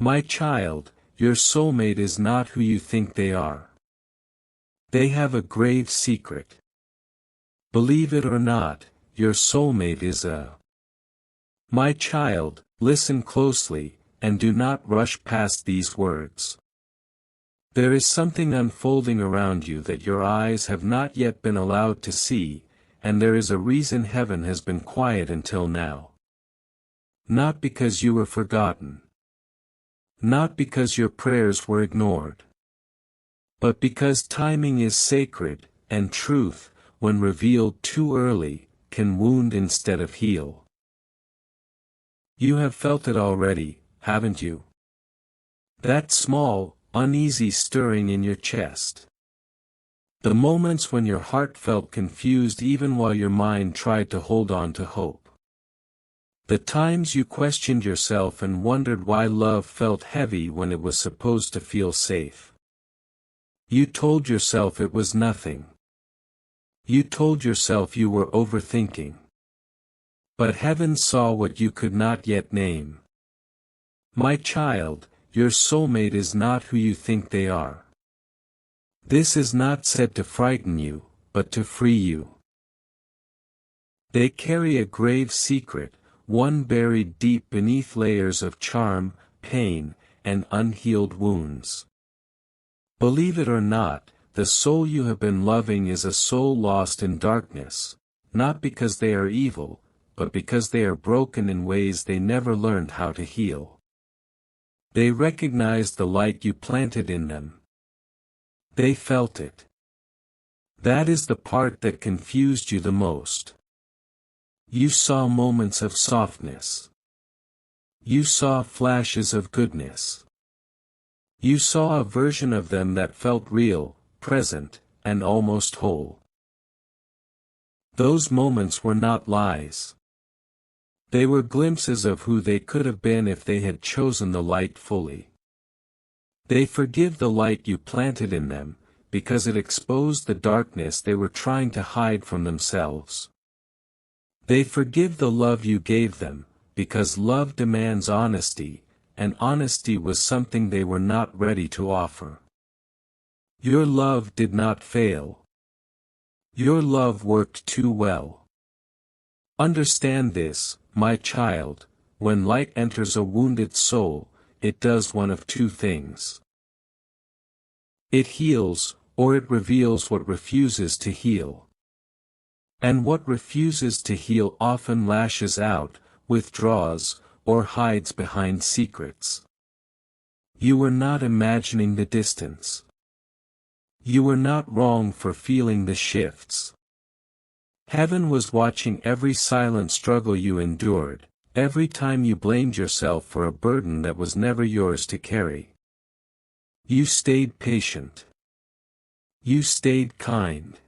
My child, your soulmate is not who you think they are. They have a grave secret. Believe it or not, your soulmate is a. My child, listen closely, and do not rush past these words. There is something unfolding around you that your eyes have not yet been allowed to see, and there is a reason heaven has been quiet until now. Not because you were forgotten. Not because your prayers were ignored. But because timing is sacred, and truth, when revealed too early, can wound instead of heal. You have felt it already, haven't you? That small, uneasy stirring in your chest. The moments when your heart felt confused even while your mind tried to hold on to hope. The times you questioned yourself and wondered why love felt heavy when it was supposed to feel safe. You told yourself it was nothing. You told yourself you were overthinking. But heaven saw what you could not yet name. My child, your soulmate is not who you think they are. This is not said to frighten you, but to free you. They carry a grave secret, one buried deep beneath layers of charm, pain, and unhealed wounds. Believe it or not, the soul you have been loving is a soul lost in darkness, not because they are evil, but because they are broken in ways they never learned how to heal. They recognized the light you planted in them. They felt it. That is the part that confused you the most. You saw moments of softness. You saw flashes of goodness. You saw a version of them that felt real, present, and almost whole. Those moments were not lies. They were glimpses of who they could have been if they had chosen the light fully. They forgive the light you planted in them, because it exposed the darkness they were trying to hide from themselves. They forgive the love you gave them, because love demands honesty, and honesty was something they were not ready to offer. Your love did not fail. Your love worked too well. Understand this, my child, when light enters a wounded soul, it does one of two things. It heals, or it reveals what refuses to heal. And what refuses to heal often lashes out, withdraws, or hides behind secrets. You were not imagining the distance. You were not wrong for feeling the shifts. Heaven was watching every silent struggle you endured, every time you blamed yourself for a burden that was never yours to carry. You stayed patient. You stayed kind.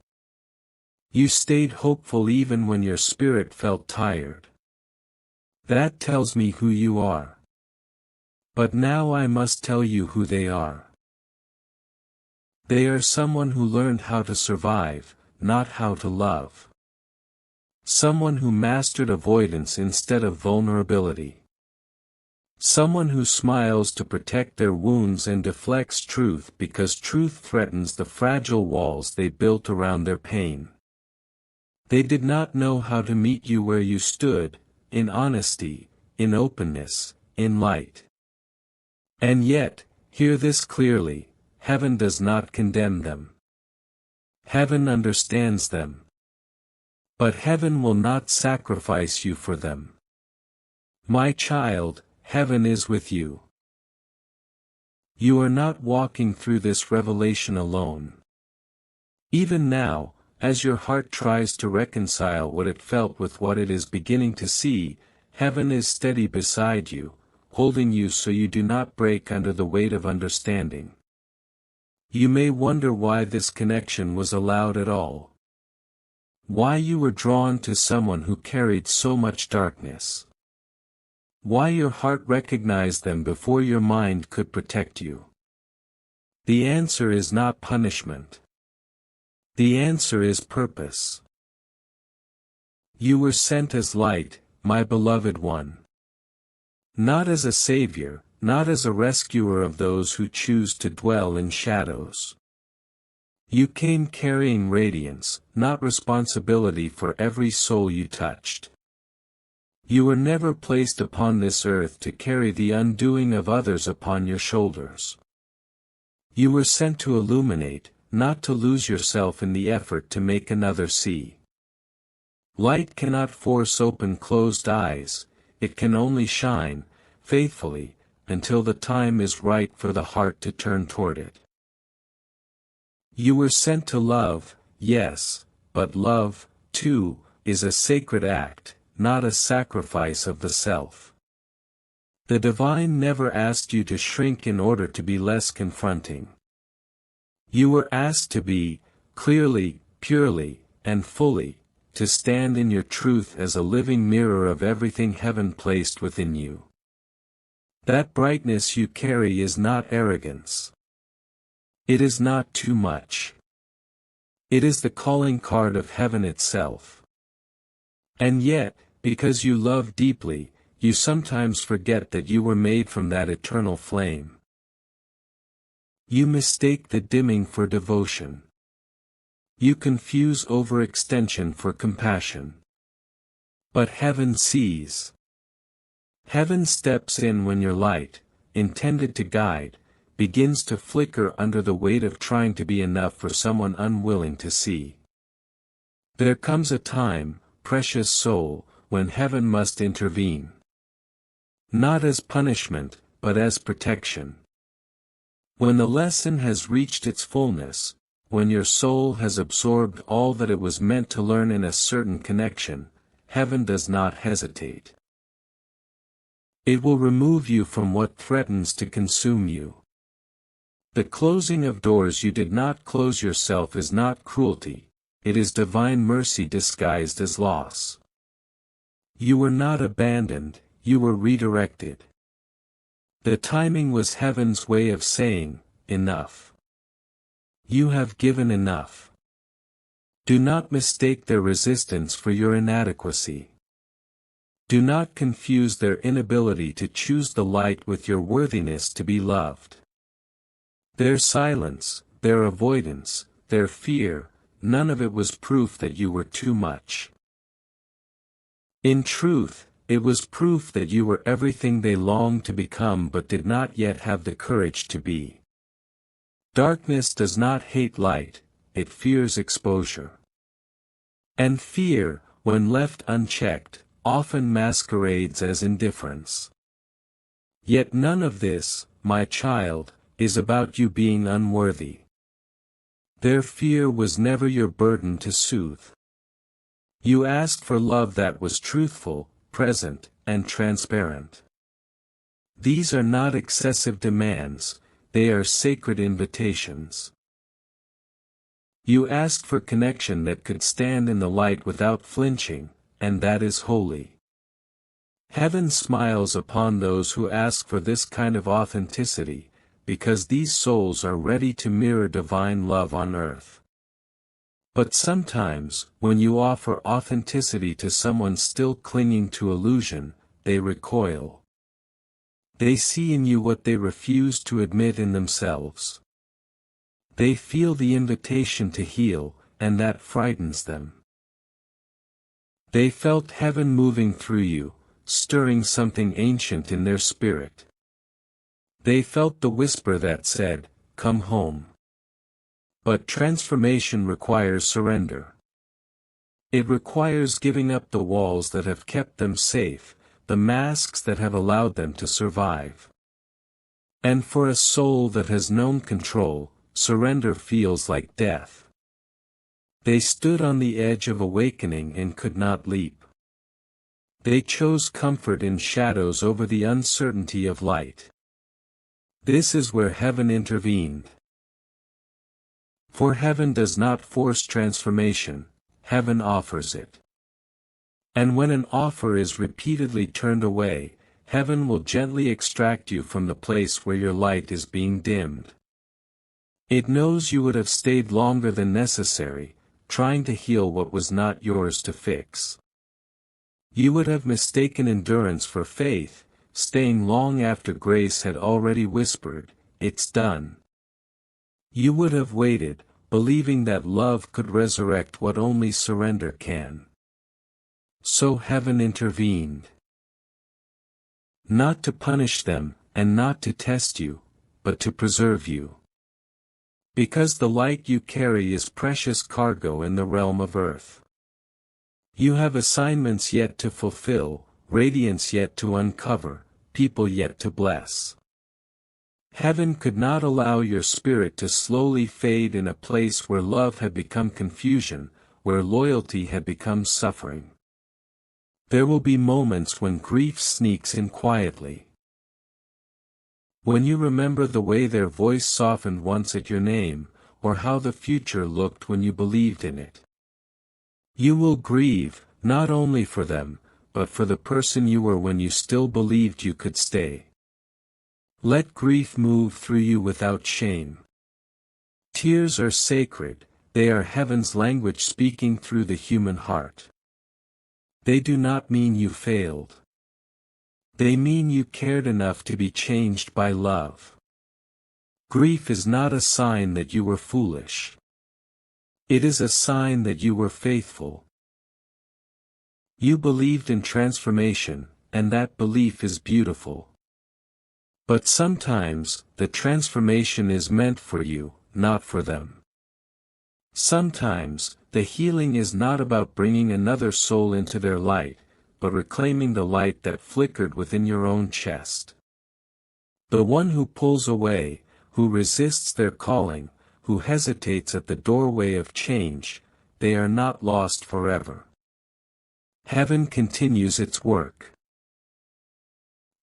You stayed hopeful even when your spirit felt tired. That tells me who you are. But now I must tell you who they are. They are someone who learned how to survive, not how to love. Someone who mastered avoidance instead of vulnerability. Someone who smiles to protect their wounds and deflects truth because truth threatens the fragile walls they built around their pain. They did not know how to meet you where you stood, in honesty, in openness, in light. And yet, hear this clearly, heaven does not condemn them. Heaven understands them. But heaven will not sacrifice you for them. My child, heaven is with you. You are not walking through this revelation alone. Even now, as your heart tries to reconcile what it felt with what it is beginning to see, heaven is steady beside you, holding you so you do not break under the weight of understanding. You may wonder why this connection was allowed at all. Why you were drawn to someone who carried so much darkness. Why your heart recognized them before your mind could protect you. The answer is not punishment. The answer is purpose. You were sent as light, my beloved one. Not as a savior, not as a rescuer of those who choose to dwell in shadows. You came carrying radiance, not responsibility for every soul you touched. You were never placed upon this earth to carry the undoing of others upon your shoulders. You were sent to illuminate, not to lose yourself in the effort to make another see. Light cannot force open closed eyes, it can only shine, faithfully, until the time is right for the heart to turn toward it. You were sent to love, yes, but love, too, is a sacred act, not a sacrifice of the self. The divine never asked you to shrink in order to be less confronting. You were asked to be, clearly, purely, and fully, to stand in your truth as a living mirror of everything heaven placed within you. That brightness you carry is not arrogance. It is not too much. It is the calling card of heaven itself. And yet, because you love deeply, you sometimes forget that you were made from that eternal flame. You mistake the dimming for devotion. You confuse overextension for compassion. But heaven sees. Heaven steps in when your light, intended to guide, begins to flicker under the weight of trying to be enough for someone unwilling to see. There comes a time, precious soul, when heaven must intervene. Not as punishment, but as protection. When the lesson has reached its fullness, when your soul has absorbed all that it was meant to learn in a certain connection, heaven does not hesitate. It will remove you from what threatens to consume you. The closing of doors you did not close yourself is not cruelty, it is divine mercy disguised as loss. You were not abandoned, you were redirected. The timing was heaven's way of saying, enough. You have given enough. Do not mistake their resistance for your inadequacy. Do not confuse their inability to choose the light with your worthiness to be loved. Their silence, their avoidance, their fear, none of it was proof that you were too much. In truth, it was proof that you were everything they longed to become but did not yet have the courage to be. Darkness does not hate light, it fears exposure. And fear, when left unchecked, often masquerades as indifference. Yet none of this, my child, is about you being unworthy. Their fear was never your burden to soothe. You asked for love that was truthful, present, and transparent. These are not excessive demands, they are sacred invitations. You asked for connection that could stand in the light without flinching, and that is holy. Heaven smiles upon those who ask for this kind of authenticity, because these souls are ready to mirror divine love on earth. But sometimes, when you offer authenticity to someone still clinging to illusion, they recoil. They see in you what they refuse to admit in themselves. They feel the invitation to heal, and that frightens them. They felt heaven moving through you, stirring something ancient in their spirit. They felt the whisper that said, "Come home." But transformation requires surrender. It requires giving up the walls that have kept them safe, the masks that have allowed them to survive. And for a soul that has known control, surrender feels like death. They stood on the edge of awakening and could not leap. They chose comfort in shadows over the uncertainty of light. This is where heaven intervened. For heaven does not force transformation, heaven offers it. And when an offer is repeatedly turned away, heaven will gently extract you from the place where your light is being dimmed. It knows you would have stayed longer than necessary, trying to heal what was not yours to fix. You would have mistaken endurance for faith, staying long after grace had already whispered, "It's done." You would have waited, believing that love could resurrect what only surrender can. So heaven intervened. Not to punish them, and not to test you, but to preserve you. Because the light you carry is precious cargo in the realm of earth. You have assignments yet to fulfill, radiance yet to uncover, people yet to bless. Heaven could not allow your spirit to slowly fade in a place where love had become confusion, where loyalty had become suffering. There will be moments when grief sneaks in quietly. When you remember the way their voice softened once at your name, or how the future looked when you believed in it. You will grieve, not only for them, but for the person you were when you still believed you could stay. Let grief move through you without shame. Tears are sacred, they are heaven's language speaking through the human heart. They do not mean you failed. They mean you cared enough to be changed by love. Grief is not a sign that you were foolish. It is a sign that you were faithful. You believed in transformation, and that belief is beautiful. But sometimes, the transformation is meant for you, not for them. Sometimes, the healing is not about bringing another soul into their light, but reclaiming the light that flickered within your own chest. The one who pulls away, who resists their calling, who hesitates at the doorway of change, they are not lost forever. Heaven continues its work.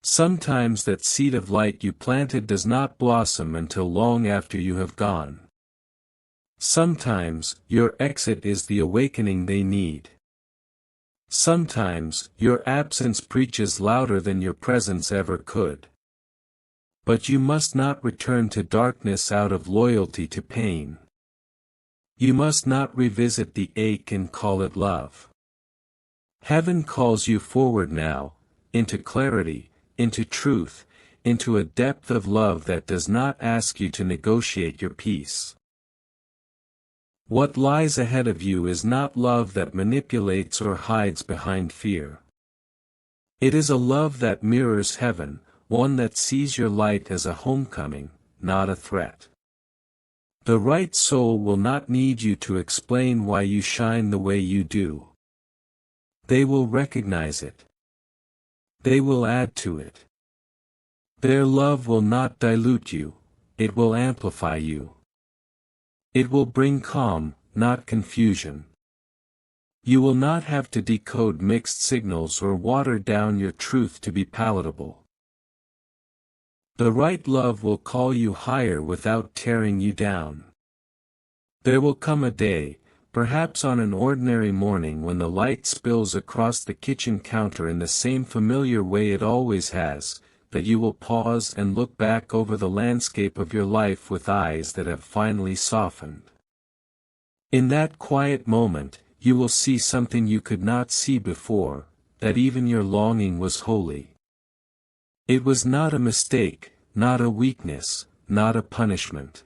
Sometimes that seed of light you planted does not blossom until long after you have gone. Sometimes, your exit is the awakening they need. Sometimes, your absence preaches louder than your presence ever could. But you must not return to darkness out of loyalty to pain. You must not revisit the ache and call it love. Heaven calls you forward now, into clarity, into truth, into a depth of love that does not ask you to negotiate your peace. What lies ahead of you is not love that manipulates or hides behind fear. It is a love that mirrors heaven, one that sees your light as a homecoming, not a threat. The right soul will not need you to explain why you shine the way you do. They will recognize it. They will add to it. Their love will not dilute you, it will amplify you. It will bring calm, not confusion. You will not have to decode mixed signals or water down your truth to be palatable. The right love will call you higher without tearing you down. There will come a day, perhaps on an ordinary morning when the light spills across the kitchen counter in the same familiar way it always has, that you will pause and look back over the landscape of your life with eyes that have finally softened. In that quiet moment, you will see something you could not see before, that even your longing was holy. It was not a mistake, not a weakness, not a punishment.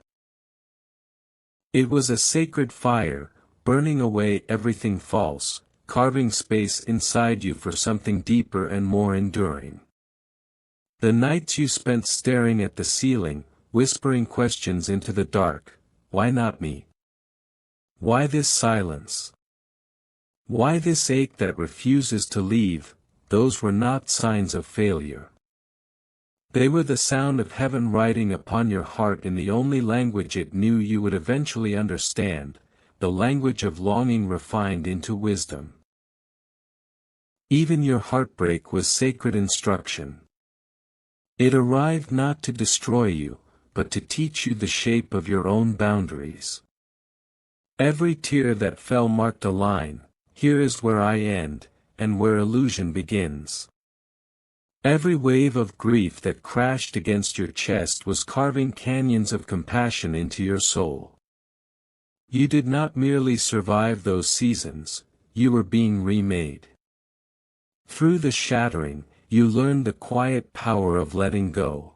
It was a sacred fire, burning away everything false, carving space inside you for something deeper and more enduring. The nights you spent staring at the ceiling, whispering questions into the dark, why not me? Why this silence? Why this ache that refuses to leave? Those were not signs of failure. They were the sound of heaven writing upon your heart in the only language it knew you would eventually understand, the language of longing refined into wisdom. Even your heartbreak was sacred instruction. It arrived not to destroy you, but to teach you the shape of your own boundaries. Every tear that fell marked a line, here is where I end, and where illusion begins. Every wave of grief that crashed against your chest was carving canyons of compassion into your soul. You did not merely survive those seasons, you were being remade. Through the shattering, you learned the quiet power of letting go.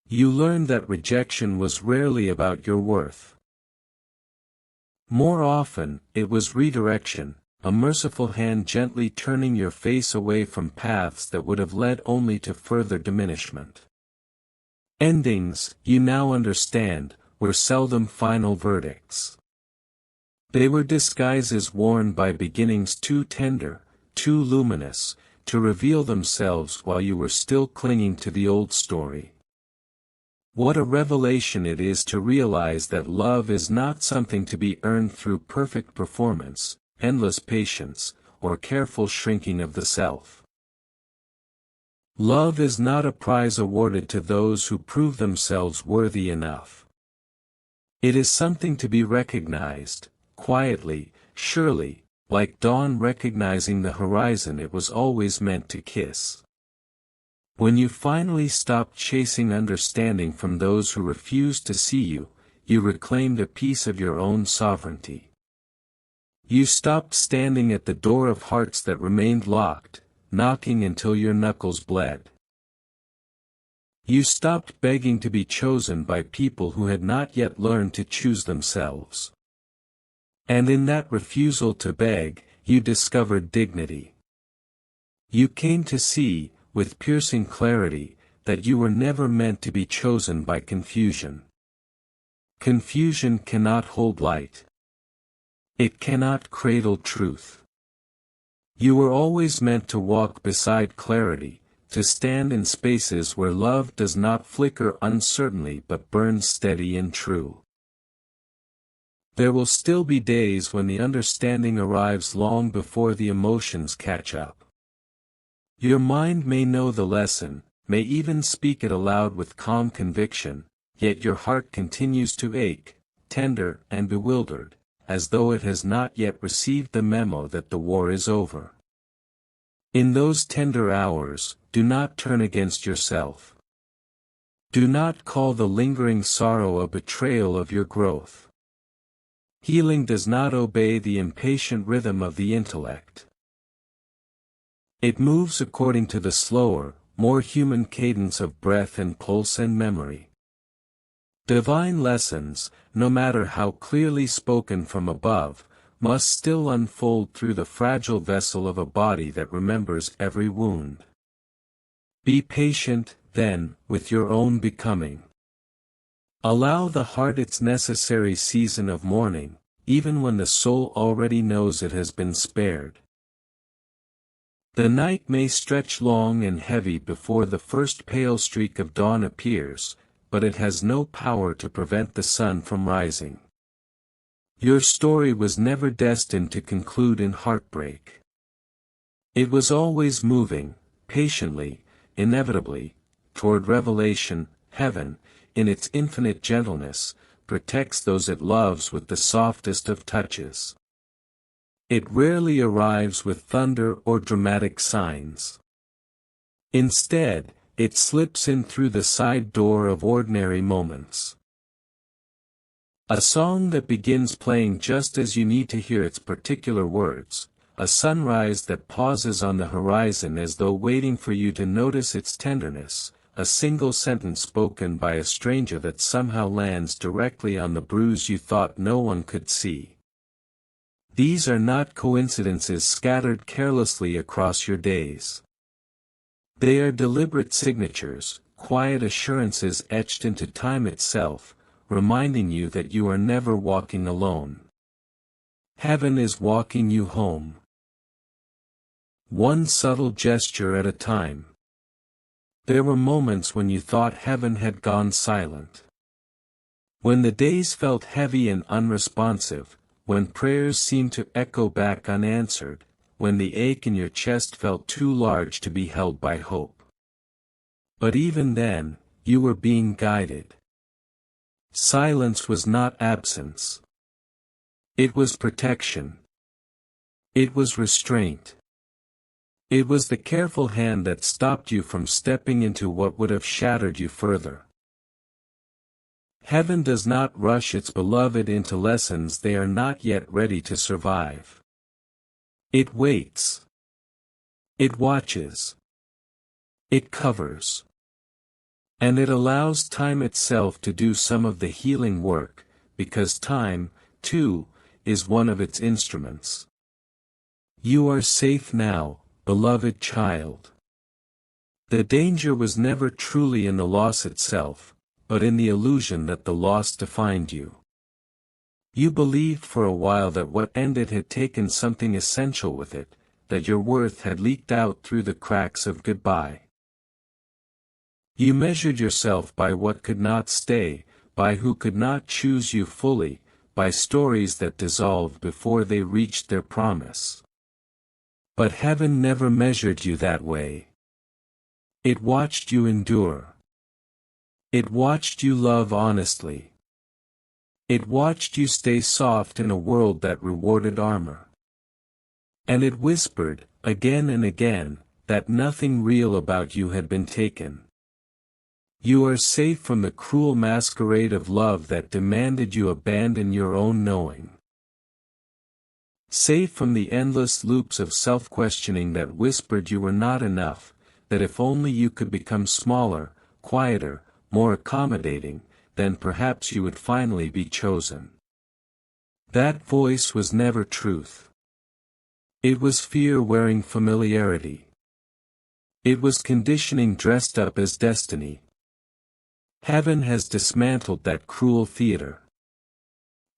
You learned that rejection was rarely about your worth. More often, it was redirection, a merciful hand gently turning your face away from paths that would have led only to further diminishment. Endings, you now understand, were seldom final verdicts. They were disguises worn by beginnings too tender, too luminous, to reveal themselves while you were still clinging to the old story. What a revelation it is to realize that love is not something to be earned through perfect performance, endless patience, or careful shrinking of the self. Love is not a prize awarded to those who prove themselves worthy enough. It is something to be recognized, quietly, surely, like dawn recognizing the horizon it was always meant to kiss. When you finally stopped chasing understanding from those who refused to see you, you reclaimed a piece of your own sovereignty. You stopped standing at the door of hearts that remained locked, knocking until your knuckles bled. You stopped begging to be chosen by people who had not yet learned to choose themselves. And in that refusal to beg, you discovered dignity. You came to see, with piercing clarity, that you were never meant to be chosen by confusion. Confusion cannot hold light. It cannot cradle truth. You were always meant to walk beside clarity, to stand in spaces where love does not flicker uncertainly but burns steady and true. There will still be days when the understanding arrives long before the emotions catch up. Your mind may know the lesson, may even speak it aloud with calm conviction, yet your heart continues to ache, tender and bewildered, as though it has not yet received the memo that the war is over. In those tender hours, do not turn against yourself. Do not call the lingering sorrow a betrayal of your growth. Healing does not obey the impatient rhythm of the intellect. It moves according to the slower, more human cadence of breath and pulse and memory. Divine lessons, no matter how clearly spoken from above, must still unfold through the fragile vessel of a body that remembers every wound. Be patient, then, with your own becoming. Allow the heart its necessary season of mourning, even when the soul already knows it has been spared. The night may stretch long and heavy before the first pale streak of dawn appears, but it has no power to prevent the sun from rising. Your story was never destined to conclude in heartbreak. It was always moving, patiently, inevitably, toward revelation. Heaven, in its infinite gentleness, protects those it loves with the softest of touches. It rarely arrives with thunder or dramatic signs. Instead, it slips in through the side door of ordinary moments. A song that begins playing just as you need to hear its particular words, a sunrise that pauses on the horizon as though waiting for you to notice its tenderness, a single sentence spoken by a stranger that somehow lands directly on the bruise you thought no one could see. These are not coincidences scattered carelessly across your days. They are deliberate signatures, quiet assurances etched into time itself, reminding you that you are never walking alone. Heaven is walking you home. One subtle gesture at a time. There were moments when you thought heaven had gone silent. When the days felt heavy and unresponsive, when prayers seemed to echo back unanswered, when the ache in your chest felt too large to be held by hope. But even then, you were being guided. Silence was not absence. It was protection. It was restraint. It was the careful hand that stopped you from stepping into what would have shattered you further. Heaven does not rush its beloved into lessons they are not yet ready to survive. It waits. It watches. It covers. And it allows time itself to do some of the healing work, because time, too, is one of its instruments. You are safe now, beloved child. The danger was never truly in the loss itself, but in the illusion that the loss defined you. You believed for a while that what ended had taken something essential with it, that your worth had leaked out through the cracks of goodbye. You measured yourself by what could not stay, by who could not choose you fully, by stories that dissolved before they reached their promise. But heaven never measured you that way. It watched you endure. It watched you love honestly. It watched you stay soft in a world that rewarded armor. And it whispered, again and again, that nothing real about you had been taken. You are safe from the cruel masquerade of love that demanded you abandon your own knowing. Safe from the endless loops of self-questioning that whispered you were not enough, that if only you could become smaller, quieter, more accommodating, then perhaps you would finally be chosen. That voice was never truth. It was fear wearing familiarity. It was conditioning dressed up as destiny. Heaven has dismantled that cruel theater.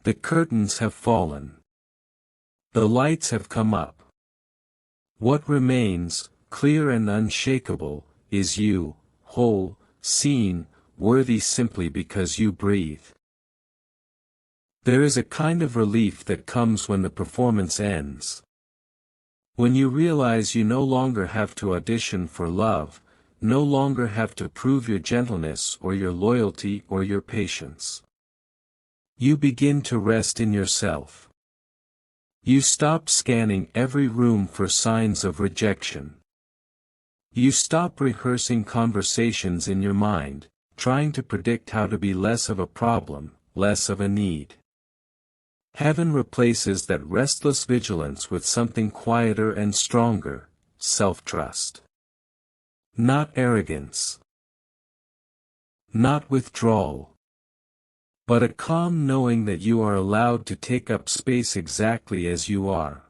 The curtains have fallen. The lights have come up. What remains, clear and unshakable, is you, whole, seen, worthy simply because you breathe. There is a kind of relief that comes when the performance ends. When you realize you no longer have to audition for love, no longer have to prove your gentleness or your loyalty or your patience. You begin to rest in yourself. You stop scanning every room for signs of rejection. You stop rehearsing conversations in your mind, trying to predict how to be less of a problem, less of a need. Heaven replaces that restless vigilance with something quieter and stronger, self-trust. Not arrogance. Not withdrawal. But a calm knowing that you are allowed to take up space exactly as you are.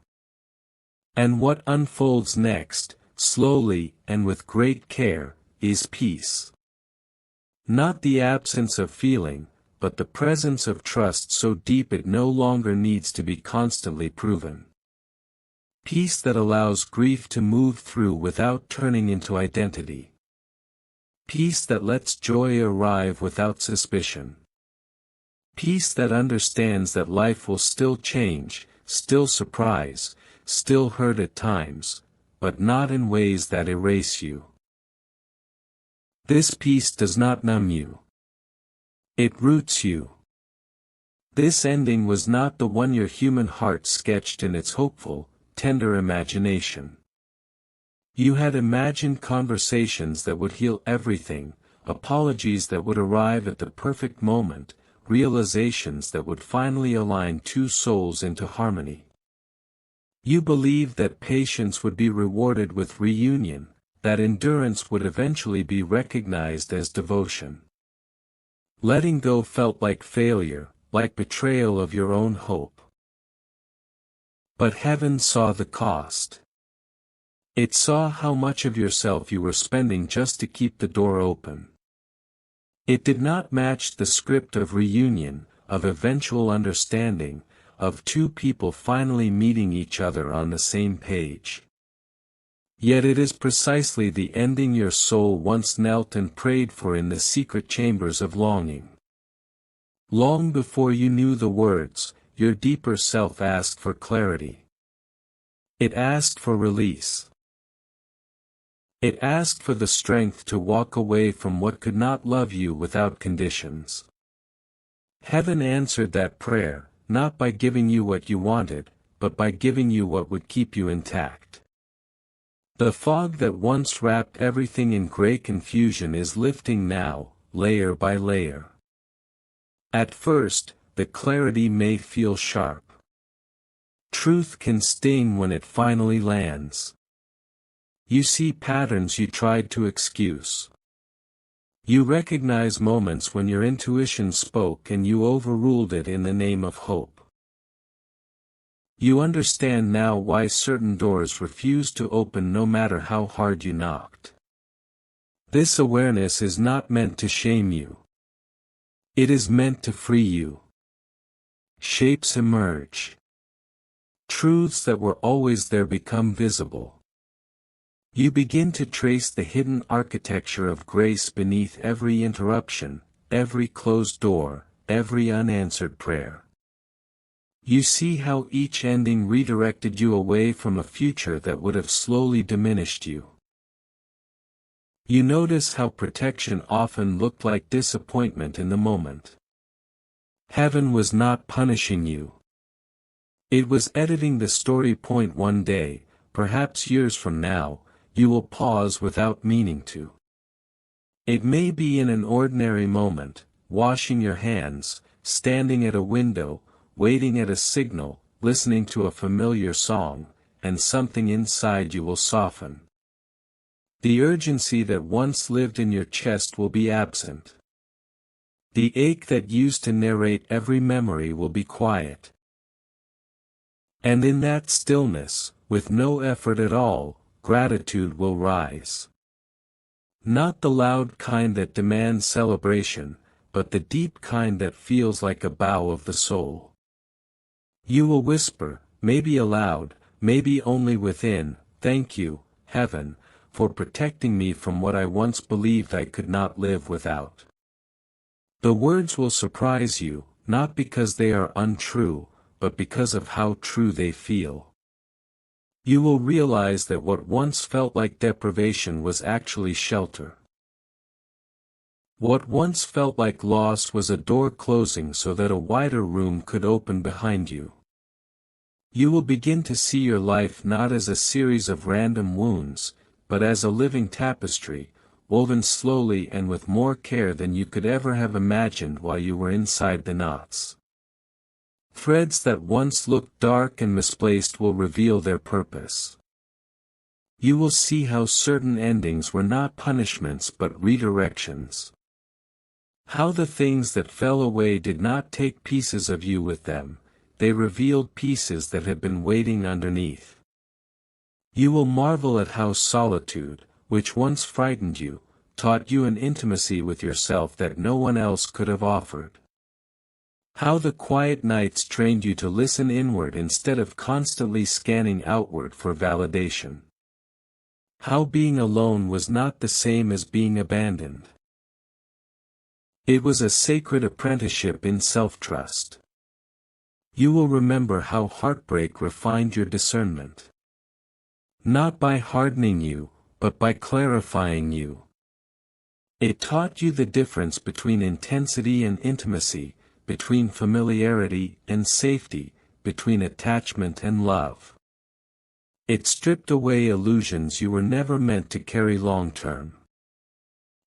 And what unfolds next, slowly and with great care, is peace. Not the absence of feeling, but the presence of trust so deep it no longer needs to be constantly proven. Peace that allows grief to move through without turning into identity. Peace that lets joy arrive without suspicion. Peace that understands that life will still change, still surprise, still hurt at times, but not in ways that erase you. This peace does not numb you. It roots you. This ending was not the one your human heart sketched in its hopeful, tender imagination. You had imagined conversations that would heal everything, apologies that would arrive at the perfect moment, realizations that would finally align two souls into harmony. You believed that patience would be rewarded with reunion, that endurance would eventually be recognized as devotion. Letting go felt like failure, like betrayal of your own hope. But heaven saw the cost. It saw how much of yourself you were spending just to keep the door open. It did not match the script of reunion, of eventual understanding, of two people finally meeting each other on the same page. Yet it is precisely the ending your soul once knelt and prayed for in the secret chambers of longing. Long before you knew the words, your deeper self asked for clarity. It asked for release. It asked for the strength to walk away from what could not love you without conditions. Heaven answered that prayer, not by giving you what you wanted, but by giving you what would keep you intact. The fog that once wrapped everything in gray confusion is lifting now, layer by layer. At first, the clarity may feel sharp. Truth can sting when it finally lands. You see patterns you tried to excuse. You recognize moments when your intuition spoke and you overruled it in the name of hope. You understand now why certain doors refused to open no matter how hard you knocked. This awareness is not meant to shame you. It is meant to free you. Shapes emerge. Truths that were always there become visible. You begin to trace the hidden architecture of grace beneath every interruption, every closed door, every unanswered prayer. You see how each ending redirected you away from a future that would have slowly diminished you. You notice how protection often looked like disappointment in the moment. Heaven was not punishing you. It was editing the story. Point one day, perhaps years from now, you will pause without meaning to. It may be in an ordinary moment, washing your hands, standing at a window, waiting at a signal, listening to a familiar song, and something inside you will soften. The urgency that once lived in your chest will be absent. The ache that used to narrate every memory will be quiet. And in that stillness, with no effort at all, gratitude will rise. Not the loud kind that demands celebration, but the deep kind that feels like a bow of the soul. You will whisper, maybe aloud, maybe only within, "Thank you, Heaven, for protecting me from what I once believed I could not live without." The words will surprise you, not because they are untrue, but because of how true they feel. You will realize that what once felt like deprivation was actually shelter. What once felt like loss was a door closing so that a wider room could open behind you. You will begin to see your life not as a series of random wounds, but as a living tapestry, woven slowly and with more care than you could ever have imagined while you were inside the knots. Threads that once looked dark and misplaced will reveal their purpose. You will see how certain endings were not punishments but redirections. How the things that fell away did not take pieces of you with them, they revealed pieces that had been waiting underneath. You will marvel at how solitude, which once frightened you, taught you an intimacy with yourself that no one else could have offered. How the quiet nights trained you to listen inward instead of constantly scanning outward for validation. How being alone was not the same as being abandoned. It was a sacred apprenticeship in self-trust. You will remember how heartbreak refined your discernment. Not by hardening you, but by clarifying you. It taught you the difference between intensity and intimacy, between familiarity and safety, between attachment and love. It stripped away illusions you were never meant to carry long-term.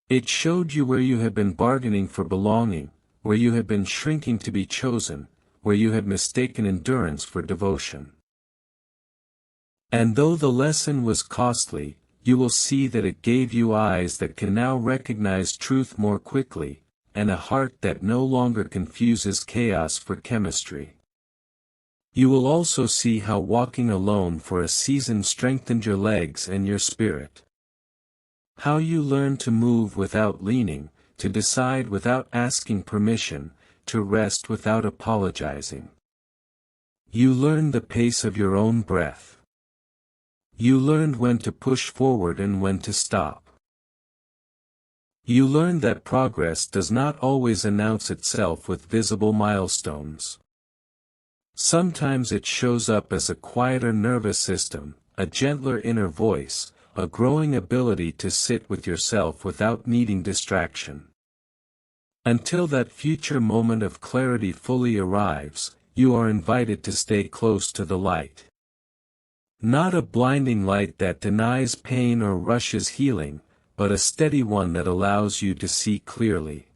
It showed you where you had been bargaining for belonging, where you had been shrinking to be chosen, where you had mistaken endurance for devotion. And though the lesson was costly, you will see that it gave you eyes that can now recognize truth more quickly, and a heart that no longer confuses chaos for chemistry. You will also see how walking alone for a season strengthened your legs and your spirit. How you learned to move without leaning, to decide without asking permission, to rest without apologizing. You learned the pace of your own breath. You learned when to push forward and when to stop. You learned that progress does not always announce itself with visible milestones. Sometimes it shows up as a quieter nervous system, a gentler inner voice, a growing ability to sit with yourself without needing distraction. Until that future moment of clarity fully arrives, you are invited to stay close to the light. Not a blinding light that denies pain or rushes healing, but a steady one that allows you to see clearly.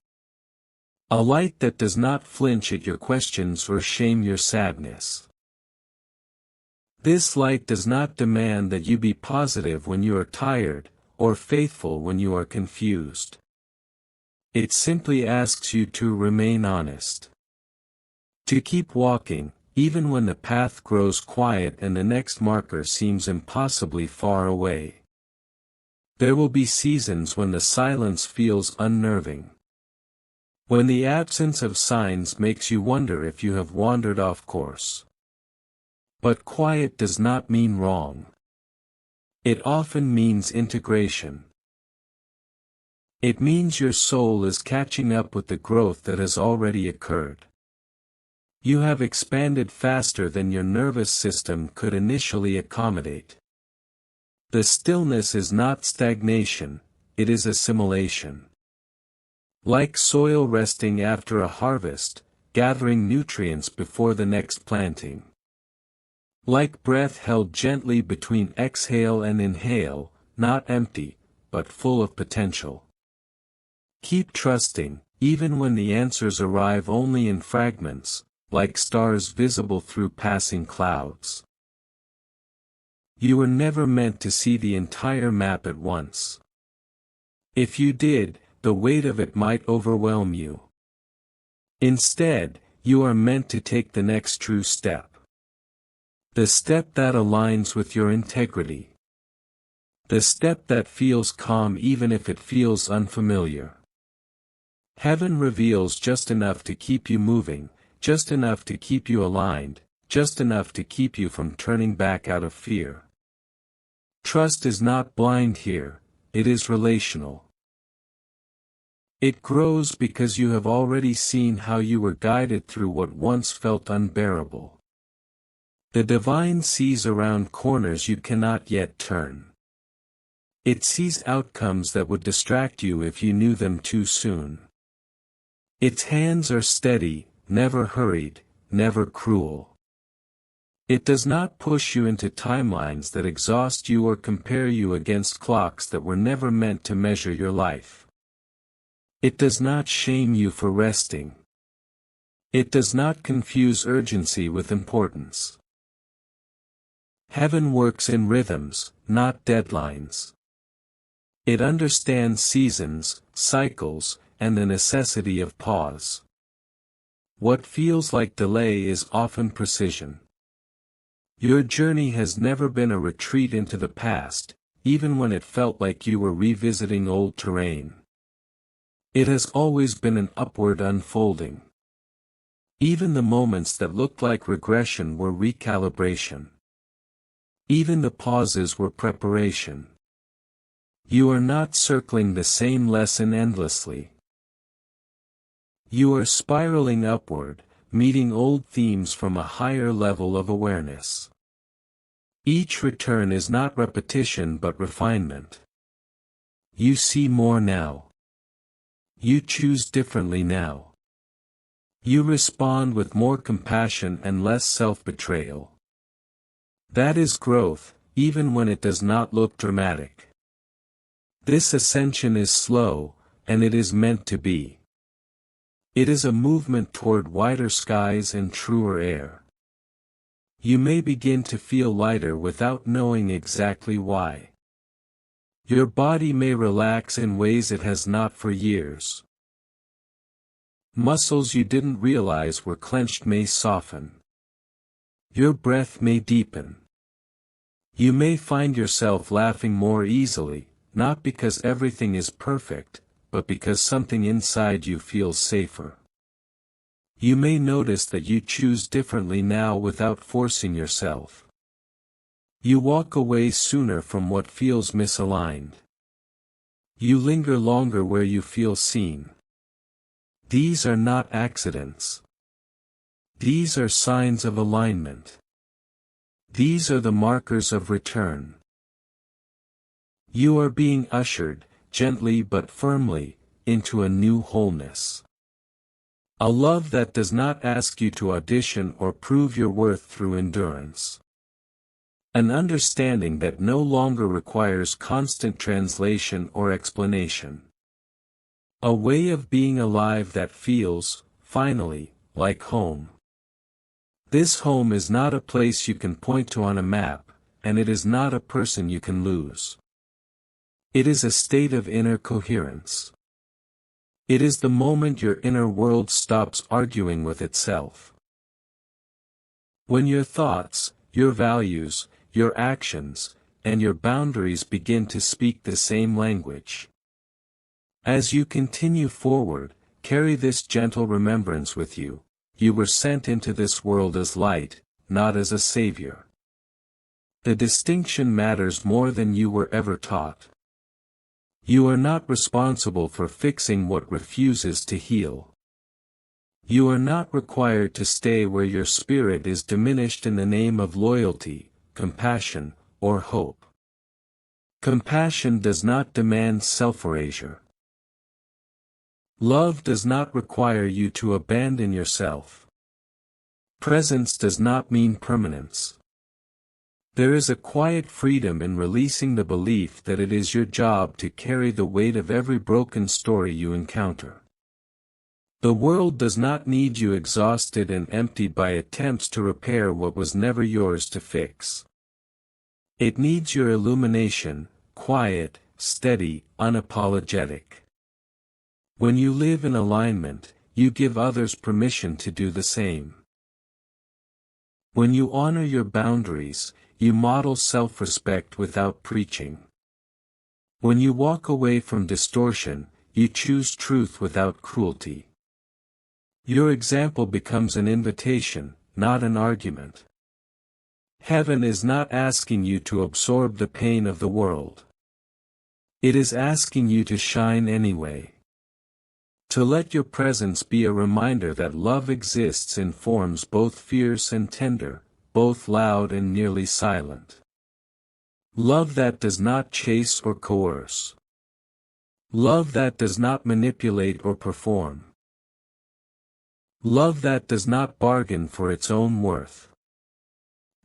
A light that does not flinch at your questions or shame your sadness. This light does not demand that you be positive when you are tired, or faithful when you are confused. It simply asks you to remain honest. To keep walking, even when the path grows quiet and the next marker seems impossibly far away. There will be seasons when the silence feels unnerving. When the absence of signs makes you wonder if you have wandered off course. But quiet does not mean wrong. It often means integration. It means your soul is catching up with the growth that has already occurred. You have expanded faster than your nervous system could initially accommodate. The stillness is not stagnation, it is assimilation. Like soil resting after a harvest, gathering nutrients before the next planting. Like breath held gently between exhale and inhale, not empty, but full of potential. Keep trusting, even when the answers arrive only in fragments, like stars visible through passing clouds. You were never meant to see the entire map at once. If you did, the weight of it might overwhelm you. Instead, you are meant to take the next true step. The step that aligns with your integrity. The step that feels calm even if it feels unfamiliar. Heaven reveals just enough to keep you moving, just enough to keep you aligned, just enough to keep you from turning back out of fear. Trust is not blind here, it is relational. It grows because you have already seen how you were guided through what once felt unbearable. The divine sees around corners you cannot yet turn. It sees outcomes that would distract you if you knew them too soon. Its hands are steady, never hurried, never cruel. It does not push you into timelines that exhaust you or compare you against clocks that were never meant to measure your life. It does not shame you for resting. It does not confuse urgency with importance. Heaven works in rhythms, not deadlines. It understands seasons, cycles, and the necessity of pause. What feels like delay is often precision. Your journey has never been a retreat into the past, even when it felt like you were revisiting old terrain. It has always been an upward unfolding. Even the moments that looked like regression were recalibration. Even the pauses were preparation. You are not circling the same lesson endlessly. You are spiraling upward, meeting old themes from a higher level of awareness. Each return is not repetition but refinement. You see more now. You choose differently now. You respond with more compassion and less self-betrayal. That is growth, even when it does not look dramatic. This ascension is slow, and it is meant to be. It is a movement toward wider skies and truer air. You may begin to feel lighter without knowing exactly why. Your body may relax in ways it has not for years. Muscles you didn't realize were clenched may soften. Your breath may deepen. You may find yourself laughing more easily, not because everything is perfect, but because something inside you feels safer. You may notice that you choose differently now without forcing yourself. You walk away sooner from what feels misaligned. You linger longer where you feel seen. These are not accidents. These are signs of alignment. These are the markers of return. You are being ushered, gently but firmly, into a new wholeness. A love that does not ask you to audition or prove your worth through endurance. An understanding that no longer requires constant translation or explanation. A way of being alive that feels, finally, like home. This home is not a place you can point to on a map, and it is not a person you can lose. It is a state of inner coherence. It is the moment your inner world stops arguing with itself. When your thoughts, your values, your actions, and your boundaries begin to speak the same language. As you continue forward, carry this gentle remembrance with you: you were sent into this world as light, not as a savior. The distinction matters more than you were ever taught. You are not responsible for fixing what refuses to heal. You are not required to stay where your spirit is diminished in the name of loyalty, compassion, or hope. Compassion does not demand self-erasure. Love does not require you to abandon yourself. Presence does not mean permanence. There is a quiet freedom in releasing the belief that it is your job to carry the weight of every broken story you encounter. The world does not need you exhausted and emptied by attempts to repair what was never yours to fix. It needs your illumination, quiet, steady, unapologetic. When you live in alignment, you give others permission to do the same. When you honor your boundaries, you model self-respect without preaching. When you walk away from distortion, you choose truth without cruelty. Your example becomes an invitation, not an argument. Heaven is not asking you to absorb the pain of the world. It is asking you to shine anyway. To let your presence be a reminder that love exists in forms both fierce and tender, both loud and nearly silent. Love that does not chase or coerce. Love that does not manipulate or perform. Love that does not bargain for its own worth.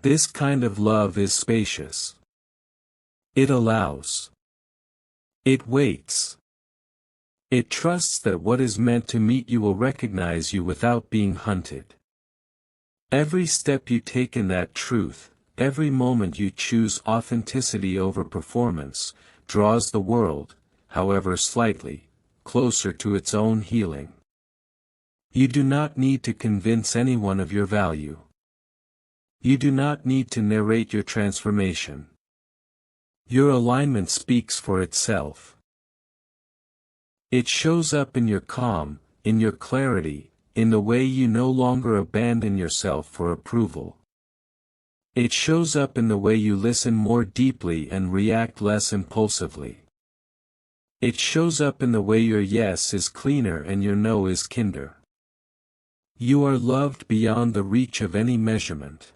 This kind of love is spacious. It allows. It waits. It trusts that what is meant to meet you will recognize you without being hunted. Every step you take in that truth, every moment you choose authenticity over performance, draws the world, however slightly, closer to its own healing. You do not need to convince anyone of your value. You do not need to narrate your transformation. Your alignment speaks for itself. It shows up in your calm, in your clarity, in the way you no longer abandon yourself for approval. It shows up in the way you listen more deeply and react less impulsively. It shows up in the way your yes is cleaner and your no is kinder. You are loved beyond the reach of any measurement.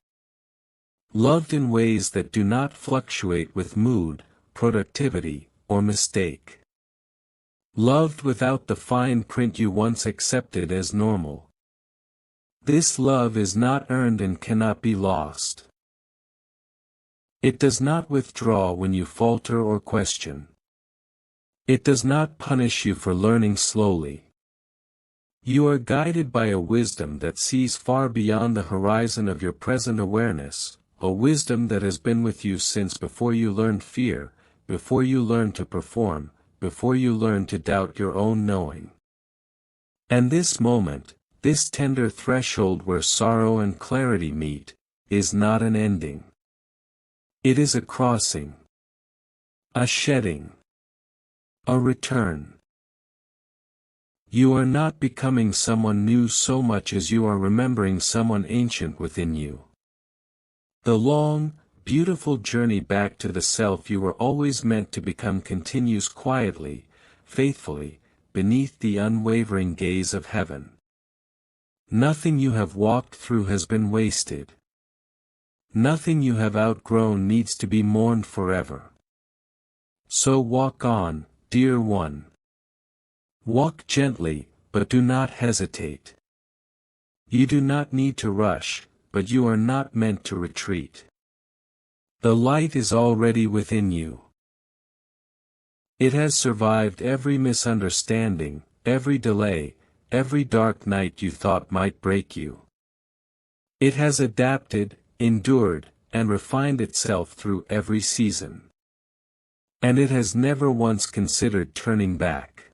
Loved in ways that do not fluctuate with mood, productivity, or mistake. Loved without the fine print you once accepted as normal. This love is not earned and cannot be lost. It does not withdraw when you falter or question. It does not punish you for learning slowly. You are guided by a wisdom that sees far beyond the horizon of your present awareness, a wisdom that has been with you since before you learned fear, before you learned to perform, before you learn to doubt your own knowing. And this moment, this tender threshold where sorrow and clarity meet, is not an ending. It is a crossing. A shedding. A return. You are not becoming someone new so much as you are remembering someone ancient within you. The long, beautiful journey back to the self you were always meant to become continues quietly, faithfully, beneath the unwavering gaze of heaven. Nothing you have walked through has been wasted. Nothing you have outgrown needs to be mourned forever. So walk on, dear one. Walk gently, but do not hesitate. You do not need to rush, but you are not meant to retreat. The light is already within you. It has survived every misunderstanding, every delay, every dark night you thought might break you. It has adapted, endured, and refined itself through every season. And it has never once considered turning back.